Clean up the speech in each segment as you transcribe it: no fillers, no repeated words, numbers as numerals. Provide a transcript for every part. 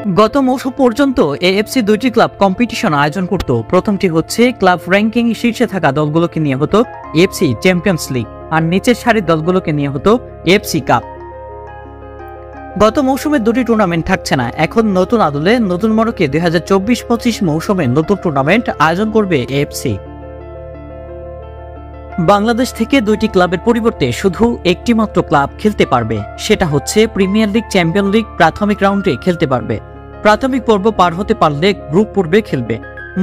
গত মৌসুম পর্যন্ত এএফসি দুইটি ক্লাব কম্পিটিশন আয়োজন করত। প্রথমটি হচ্ছে ক্লাব র্যাঙ্কিং শীর্ষে থাকা দলগুলোকে নিয়ে হতো এএফসি চ্যাম্পিয়ন্স লিগ, আর নিচের সারির দলগুলোকে নিয়ে হতো এএফসি কাপ। গত মৌসুমে দুটি টুর্নামেন্ট থাকছে না। এখন নতুন আদলে নতুন মোড়কে 2024-25 মৌসুমে নতুন টুর্নামেন্ট আয়োজন করবে এএফসি। বাংলাদেশ থেকে দুইটি ক্লাবের পরিবর্তে শুধু একটি মাত্র ক্লাব খেলতে পারবে, সেটা হচ্ছে প্রিমিয়ার লিগ, চ্যাম্পিয়ন লিগ প্রাথমিক রাউন্ডে খেলতে পারবে। প্রাথমিক পর্ব পার হতে পারলে গ্রুপ পর্বে খেলবে।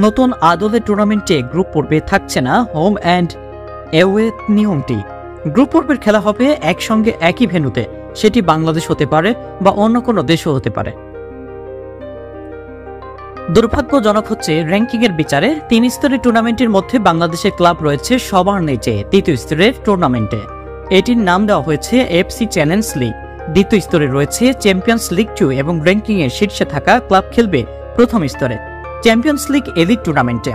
নতুন আদলের টুর্নামেন্টে গ্রুপ পর্বে থাকছে না হোম অ্যান্ড অ্যাওয়ে নিয়মটি। গ্রুপ পর্বের খেলা হবে একসঙ্গে একই ভেন্যুতে, সেটি বাংলাদেশ হতে পারে বা অন্য কোনো দেশও হতে পারে। দুর্ভাগ্যজনক হচ্ছে র্যাঙ্কিং এর বিচারে 3 স্তরের টুর্নামেন্টের মধ্যে বাংলাদেশের ক্লাব রয়েছে সবার নিচে তৃতীয় স্তরের টুর্নামেন্টে। এটির নাম দেওয়া হয়েছে এফসি চ্যালেঞ্জ লিগ। দ্বিতীয় স্তরে রয়েছে চ্যাম্পিয়ন্স লিগ 2 এবং র্যাঙ্কিং এর শীর্ষে থাকা ক্লাব খেলবে প্রথম স্তরে চ্যাম্পিয়ন্স লিগ এলিট টুর্নামেন্টে।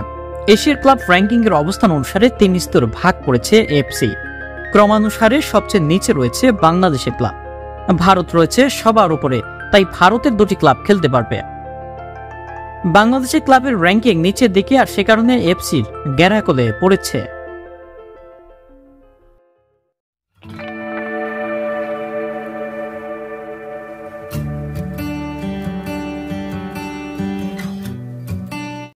এশিয়ার ক্লাব র্যাঙ্কিং এর অবস্থান অনুসারে 3 স্তর ভাগ করেছে এফসি। ক্রমানুসারে সবচেয়ে নিচে রয়েছে বাংলাদেশের ক্লাব, ভারত রয়েছে সবার উপরে, তাই ভারতের দুটি ক্লাব খেলতে পারবে। বাংলাদেশের ক্লাবের র্যাঙ্কিং নিচের দিকে, আর সে কারণে এফসির গ্যারাকলে পড়েছে।